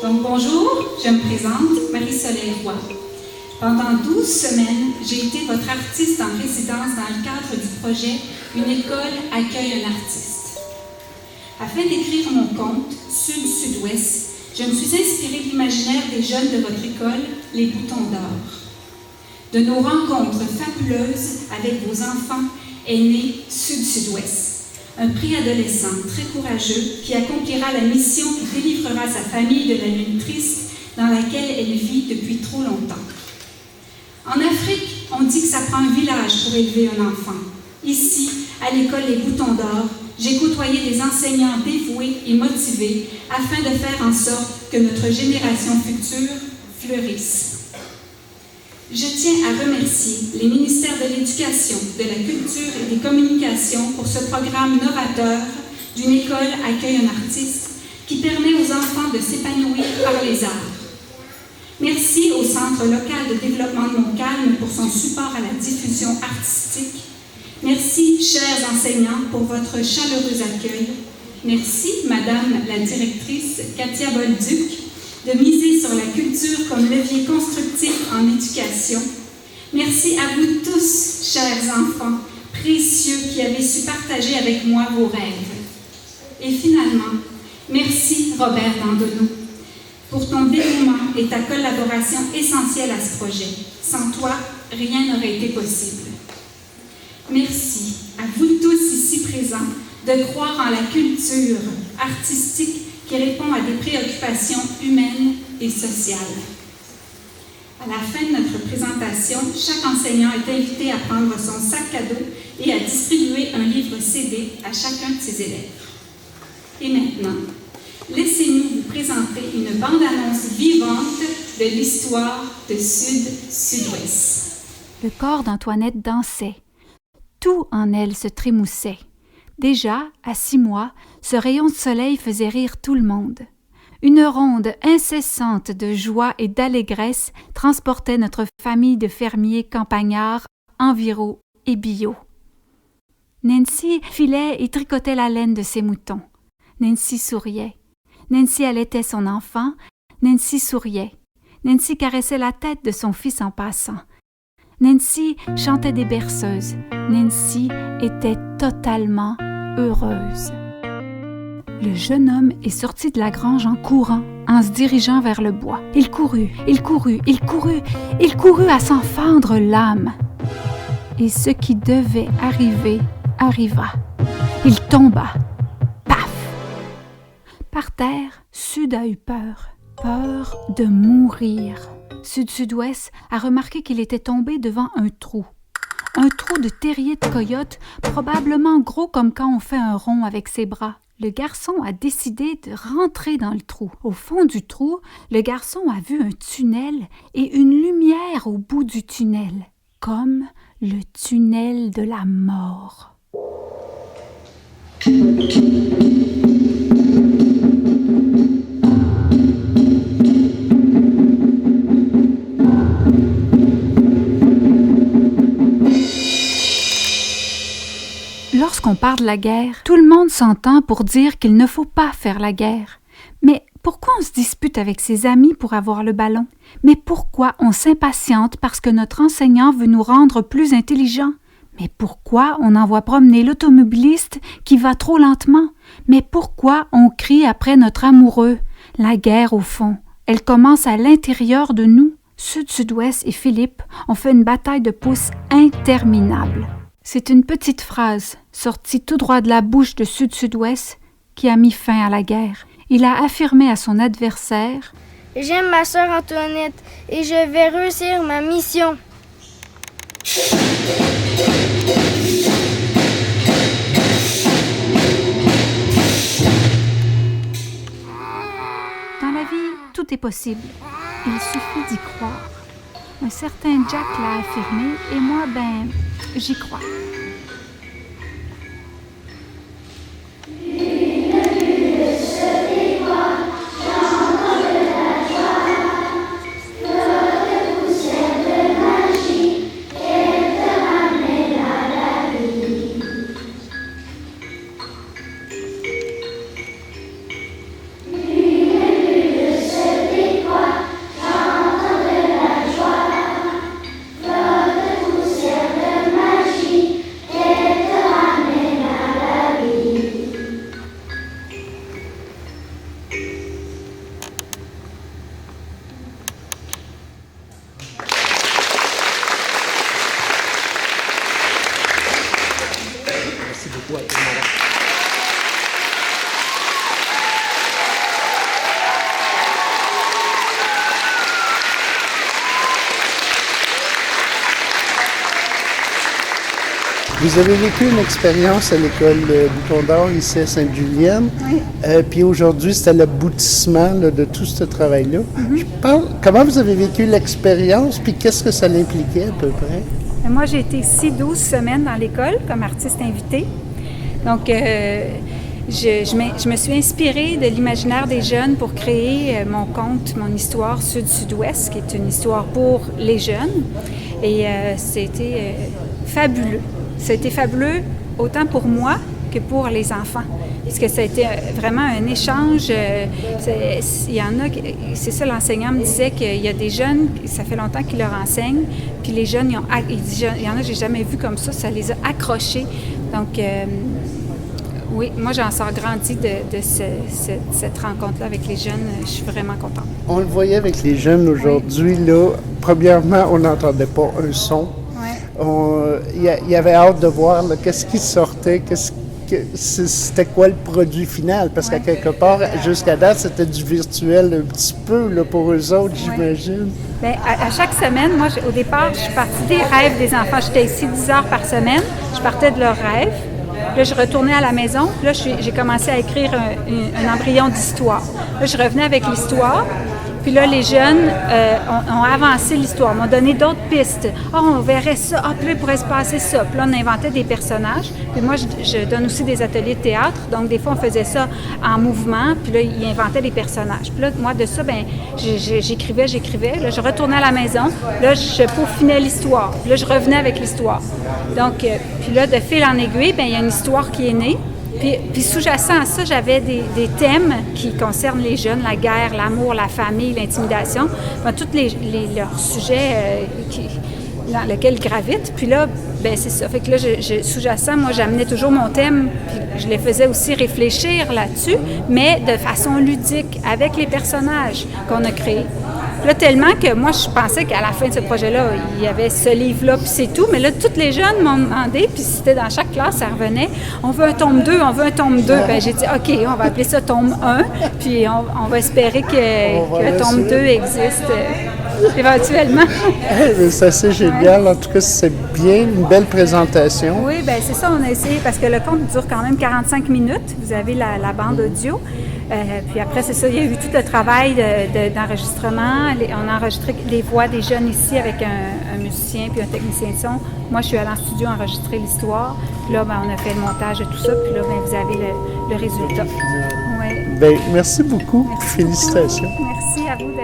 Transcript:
Donc bonjour, je me présente, Marie-Soleil Roy. Pendant 12 semaines, j'ai été votre artiste en résidence dans le cadre du projet Une école accueille un artiste. Afin d'écrire mon conte, Sud-Sud-Ouest, je me suis inspirée de l'imaginaire des jeunes de votre école, les Boutons d'Or. De nos rencontres fabuleuses avec vos enfants est né Sud-Sud-Ouest, un préadolescent très courageux qui accomplira la mission qui délivrera sa famille de la lune triste dans laquelle elle vit depuis trop longtemps. En Afrique, on dit que ça prend un village pour élever un enfant. Ici, à l'école Les Boutons d'Or, j'ai côtoyé des enseignants dévoués et motivés afin de faire en sorte que notre génération future fleurisse. Je tiens à remercier les ministères de l'Éducation, de la Culture et des Communications pour ce programme novateur d'une école accueille un artiste qui permet aux enfants de s'épanouir par les arts. Merci au Centre local de développement de Montcalm pour son support à la diffusion artistique. Merci, chers enseignants, pour votre chaleureux accueil. Merci, Madame la directrice Katia Bolduc, de miser sur la culture comme levier constructif en éducation. Merci à vous tous, chers enfants, précieux, qui avez su partager avec moi vos rêves. Et finalement, merci, Robert Dandonneau, pour ton dévouement et ta collaboration essentielle à ce projet. Sans toi, rien n'aurait été possible. Merci à vous tous ici présents de croire en la culture artistique qui répond à des préoccupations humaines et sociales. À la fin de notre présentation, chaque enseignant est invité à prendre son sac cadeau et à distribuer un livre CD à chacun de ses élèves. Et maintenant, laissez-nous vous présenter une bande-annonce vivante de l'histoire de Sud-Sud-Ouest. Le corps d'Antoinette dansait. Tout en elle se trémoussait. Déjà, à 6 mois, ce rayon de soleil faisait rire tout le monde. Une ronde incessante de joie et d'allégresse transportait notre famille de fermiers campagnards, enviraux et bio. Nancy filait et tricotait la laine de ses moutons. Nancy souriait. Nancy allaitait son enfant. Nancy souriait. Nancy caressait la tête de son fils en passant. Nancy chantait des berceuses. Nancy était totalement heureuse. Le jeune homme est sorti de la grange en courant, en se dirigeant vers le bois. Il courut à s'en fendre l'âme. Et ce qui devait arriver arriva. Il tomba. Paf! Par terre, Sud a eu peur de mourir. Sud-Sud-Ouest a remarqué qu'il était tombé devant un trou de terrier de coyote, probablement gros comme quand on fait un rond avec ses bras. Le garçon a décidé de rentrer dans le trou. Au fond du trou, le garçon a vu un tunnel et une lumière au bout du tunnel, comme le tunnel de la mort. Lorsqu'on parle de la guerre, tout le monde s'entend pour dire qu'il ne faut pas faire la guerre. Mais pourquoi on se dispute avec ses amis pour avoir le ballon? Mais pourquoi on s'impatiente parce que notre enseignant veut nous rendre plus intelligents? Mais pourquoi on envoie promener l'automobiliste qui va trop lentement? Mais pourquoi on crie après notre amoureux? La guerre, au fond, elle commence à l'intérieur de nous. Sud-Sud-Ouest et Philippe ont fait une bataille de pouces interminable. C'est une petite phrase, sortie tout droit de la bouche de Sud-Sud-Ouest, qui a mis fin à la guerre. Il a affirmé à son adversaire « J'aime ma sœur Antoinette et je vais réussir ma mission. » Dans la vie, tout est possible. Il suffit d'y croire. Un certain Jack l'a affirmé et moi, j'y crois. Vous avez vécu une expérience à l'école Bouton d'Or ici à Sainte-Julienne. Oui. Puis aujourd'hui, c'était l'aboutissement là, de tout ce travail-là. Comment vous avez vécu l'expérience, puis qu'est-ce que ça l'impliquait à peu près? Moi, j'ai été ici 12 semaines dans l'école comme artiste invitée. Donc, je me suis inspirée de l'imaginaire des jeunes pour créer mon conte, mon histoire Sud-Sud-Ouest, qui est une histoire pour les jeunes. Et c'était fabuleux. Ça a été fabuleux autant pour moi que pour les enfants. Parce que ça a été vraiment un échange. Il y en a, c'est ça, l'enseignant me disait qu'il y a des jeunes, ça fait longtemps qu'il leur enseigne, puis les jeunes, il y en a, j'ai jamais vu comme ça les a accrochés. Donc, oui, moi, j'en sors grandi de cette rencontre-là avec les jeunes. Je suis vraiment contente. On le voyait avec les jeunes aujourd'hui, là. Premièrement, on n'entendait pas un son. Il y avait hâte de voir là, qu'est-ce qui sortait, c'était quoi le produit final, parce qu'à quelque part, jusqu'à date, c'était du virtuel un petit peu là, pour eux autres, j'imagine. Bien, à chaque semaine, moi, au départ, je suis partie des rêves des enfants. J'étais ici 10 heures par semaine. Je partais de leurs rêves. Là, je retournais à la maison. Là, j'ai commencé à écrire un embryon d'histoire. Là, je revenais avec l'histoire. Puis là, les jeunes ont avancé l'histoire, m'ont donné d'autres pistes. Ah, on verrait ça. Ah, puis là, il pourrait se passer ça. Puis là, on inventait des personnages. Puis moi, je donne aussi des ateliers de théâtre. Donc, des fois, on faisait ça en mouvement. Puis là, ils inventaient des personnages. Puis là, moi, de ça, bien, j'écrivais. Là, je retournais à la maison. Là, je peaufinais l'histoire. Puis là, je revenais avec l'histoire. Donc, puis là, de fil en aiguille, bien, il y a une histoire qui est née. Puis sous-jacent à ça, j'avais des thèmes qui concernent les jeunes, la guerre, l'amour, la famille, l'intimidation, tous leurs sujets dans lesquels ils gravitent. Puis là, ben c'est ça. Fait que là, sous-jacent, moi, j'amenais toujours mon thème, puis je les faisais aussi réfléchir là-dessus, mais de façon ludique, avec les personnages qu'on a créés. Là, tellement que moi, je pensais qu'à la fin de ce projet-là, il y avait ce livre-là, puis c'est tout. Mais là, tous les jeunes m'ont demandé, puis c'était dans chaque classe, ça revenait, on veut un tome 2, on veut un tome 2. Bien, j'ai dit, OK, on va appeler ça tome 1, puis on va espérer que le tome 2 existe éventuellement. Ça, c'est génial. En tout cas, c'est bien, une belle présentation. Oui, bien, c'est ça, on a essayé, parce que le conte dure quand même 45 minutes. Vous avez la bande audio. Puis après, c'est ça, il y a eu tout le travail d'enregistrement. On a enregistré les voix des jeunes ici avec un musicien puis un technicien de son. Moi, je suis allée en studio enregistrer l'histoire. Puis là, ben, on a fait le montage de tout ça. Puis là, ben, vous avez le résultat. Ouais. Bien, merci beaucoup. Merci Félicitations. beaucoup. Merci à vous.